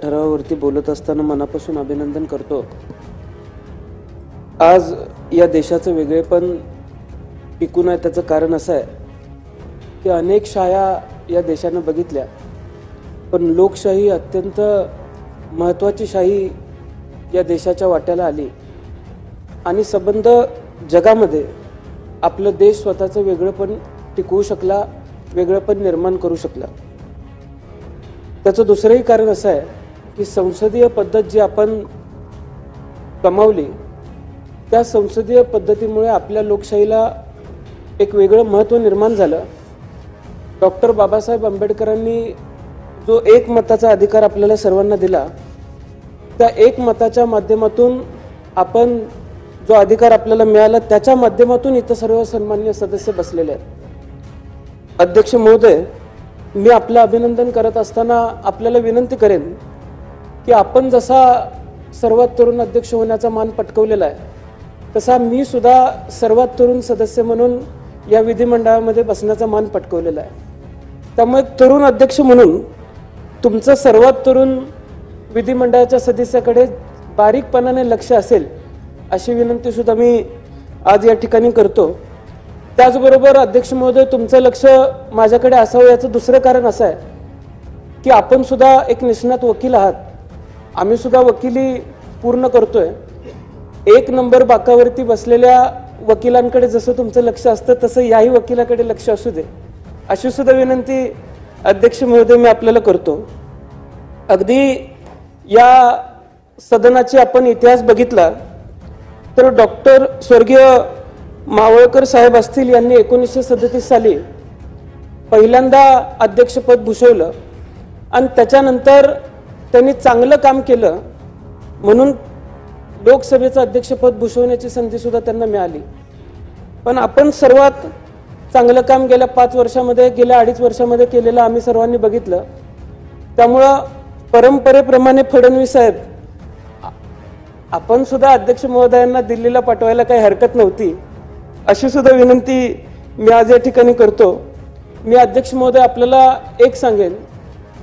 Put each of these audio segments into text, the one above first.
ठरावावरती बोलत असताना मनापासून अभिनंदन करतो। आज या देशाचं वेगळेपण टिकून आहे त्याचं कारण असं आहे की अनेक शाया या देशानं बघितल्या, पण लोकशाही अत्यंत महत्त्वाची शाही या देशाच्या वाट्याला आली आणि संबंध जगामध्ये आपलं देश स्वतःचं वेगळेपण टिकवू शकला, वेगळेपण निर्माण करू शकला। त्याचं दुसरंही कारण असं आहे की संसदीय पद्धत जी आपण कमावली त्या संसदीय पद्धतीमुळे आपल्या लोकशाहीला एक वेगळं महत्त्व निर्माण झालं। डॉक्टर बाबासाहेब आंबेडकरांनी जो एकमताचा अधिकार आपल्याला सर्वांना दिला, त्या एकमताच्या माध्यमातून आपण जो अधिकार आपल्याला मिळाला त्याच्या माध्यमातून इथं सर्व सन्माननीय सदस्य बसलेले आहेत। अध्यक्ष महोदय, मी आपलं अभिनंदन करत असताना आपल्याला विनंती करेन की आपण जसा सर्वात तरुण अध्यक्ष होण्याचा मान पटकवलेला आहे तसा मी सुद्धा सर्वात तरुण सदस्य म्हणून या विधिमंडळामध्ये बसण्याचा मान पटकवलेला आहे। त्यामुळे तरुण अध्यक्ष म्हणून तुमचं सर्वात तरुण विधिमंडळाच्या सदस्याकडे बारीकपणाने लक्ष असेल अशी विनंती सुद्धा मी आज या ठिकाणी करतो। त्याचबरोबर अध्यक्ष महोदय, तुमचं लक्ष माझ्याकडे असावं याचं दुसरं कारण असं आहे की आपण सुद्धा एक निष्णात वकील आहात, आम्ही सुद्धा वकिली पूर्ण करतोय। एक नंबर बाकावरती बसलेल्या वकिलांकडे जसं तुमचं लक्ष असतं तसं याही वकिलाकडे लक्ष असू दे अशी सुद्धा विनंती अध्यक्ष महोदय मी आपल्याला करतो। अगदी या सदनाची आपण इतिहास बघितला तर डॉक्टर स्वर्गीय मावळकर साहेब असतील यांनी 1937 साली पहिल्यांदा अध्यक्षपद भूषवलं आणि त्याच्यानंतर त्यांनी चांगलं काम केलं म्हणून लोकसभेचं अध्यक्षपद भूषवण्याची संधी सुद्धा त्यांना मिळाली। पण आपण सर्वात चांगलं काम गेल्या 5 वर्षामध्ये, गेल्या 2.5 वर्षामध्ये केलेलं आम्ही सर्वांनी बघितलं। त्यामुळं परंपरेप्रमाणे फडणवीस साहेब, आपण सुद्धा अध्यक्ष महोदयांना दिल्लीला पाठवायला काही हरकत नव्हती अशी सुद्धा विनंती मी आज या ठिकाणी करतो। मी अध्यक्ष महोदय आपल्याला एक सांगेन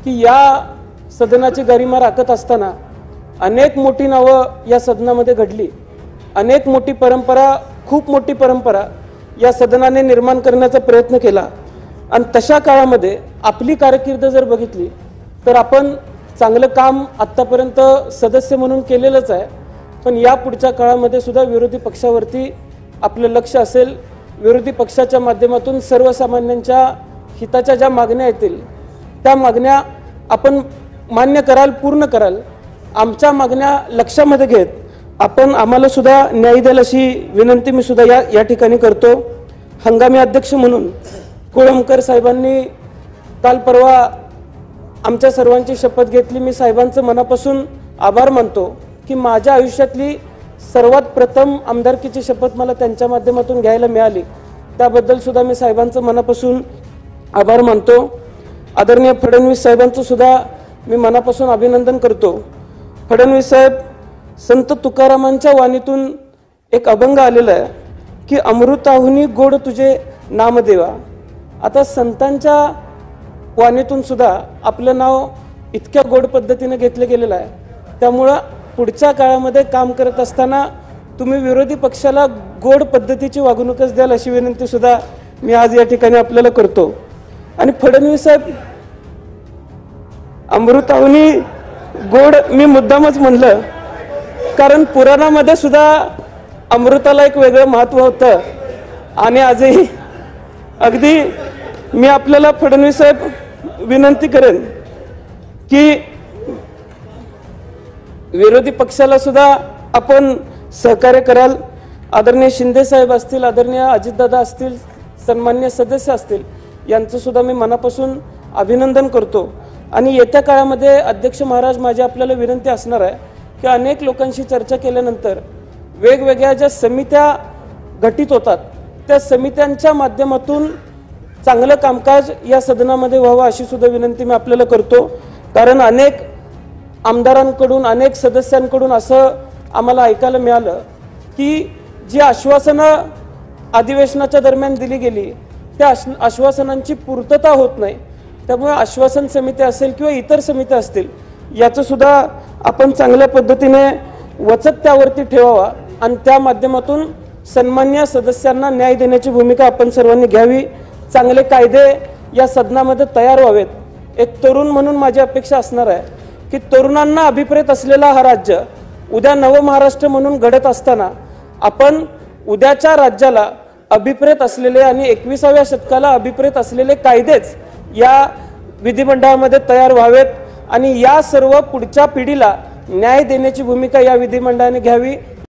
की या सदनाची गरिमा राखत असताना अनेक मोठी नावं या सदनामध्ये घडली, अनेक मोठी परंपरा, खूप मोठी परंपरा या सदनाने निर्माण करण्याचा प्रयत्न केला आणि तशा काळामध्ये आपली कारकीर्द जर बघितली तर आपण चांगलं काम आत्तापर्यंत सदस्य म्हणून केलेलंच आहे, पण या पुढच्या काळामध्ये सुद्धा विरोधी पक्षावरती आपलं लक्ष असेल। विरोधी पक्षाच्या माध्यमातून सर्वसामान्यांच्या हिताच्या ज्या मागण्या येतील त्या मागण्या आपण मान्य कराल, पूर्ण कराल। आमच्या मागण्या लक्षामध्ये घेत आपण आम्हाला सुद्धा न्याय द्याल अशी विनंती मी सुद्धा या ठिकाणी करतो। हंगामी अध्यक्ष म्हणून कोळंबकर साहेबांनी काल परवा आमच्या सर्वांची शपथ घेतली। मी साहेबांचं मनापासून आभार मानतो की माझ्या आयुष्यातली सर्वात प्रथम आमदारकीची शपथ मला त्यांच्या माध्यमातून घ्यायला मिळाली, त्याबद्दल सुद्धा मी साहेबांचं मनापासून आभार मानतो। आदरणीय फडणवीस साहेबांचं सुद्धा मी मनापासून अभिनंदन करतो। फडणवीस साहेब, संत तुकारामांच्या वाणीतून एक अभंग आलेला आहे की अमृताहुनी गोड तुझे नामदेवा। आता संतांच्या वाणीतून सुद्धा आपलं नाव इतक्या गोड पद्धतीने घेतलं गेलेलं आहे, त्यामुळं पुढच्या काळामध्ये काम करत असताना तुम्ही विरोधी पक्षाला गोड पद्धतीची वागणूकच द्याल अशी विनंती सुद्धा मी आज या ठिकाणी आपल्याला करतो। आणि फडणवीस साहेब, अमृताहुनी गोड मी मुद्दामच म्हणलं कारण पुराणामध्ये सुद्धा अमृताला एक वेगळं महत्त्व होतं आणि आजही अगदी मी आपल्याला फडणवीस साहेब विनंती करेन की विरोधी पक्षाला सुद्धा आपण सहकार्य कराल। आदरणीय शिंदे साहेब असतील, आदरणीय अजितदादा असतील, सन्माननीय सदस्य असतील, यांचं सुद्धा मी मनापासून अभिनंदन करतो। आणि येत्या काळामध्ये अध्यक्ष महाराज, माझी आपल्याला विनंती असणार आहे की अनेक लोकांशी चर्चा केल्यानंतर वेगवेगळ्या ज्या समित्या गठीत होतात त्या समित्यांच्या माध्यमातून चांगलं कामकाज या सदनामध्ये व्हावं अशी सुद्धा विनंती मी आपल्याला करतो। कारण अनेक आमदारांकडून, अनेक सदस्यांकडून असं आम्हाला ऐकायला मिळालं की जी आश्वासनं अधिवेशनाच्या दरम्यान दिली गेली त्या आश्वासनांची पूर्तता होत नाही। त्यामुळे आश्वासन समिती असेल किंवा इतर समित्या असतील याचं सुद्धा आपण चांगल्या पद्धतीने वचक त्यावरती ठेवावा आणि त्या माध्यमातून सन्मान्य सदस्यांना न्याय देण्याची भूमिका आपण सर्वांनी घ्यावी। चांगले कायदे या सदनामध्ये तयार व्हावेत। एक तरुण म्हणून माझी अपेक्षा असणार आहे की तरुणांना अभिप्रेत असलेला हा राज्य उद्या नवमहाराष्ट्र म्हणून घडत असताना आपण उद्याच्या राज्याला अभिप्रेत असलेले आणि 21व्या शतकाला अभिप्रेत असलेले कायदेच या विधिमंडळामध्ये तयार व्हावेत आणि या सर्व पुढच्या पिढीला न्याय देण्याची भूमिका या विधिमंडळाने घ्यावी।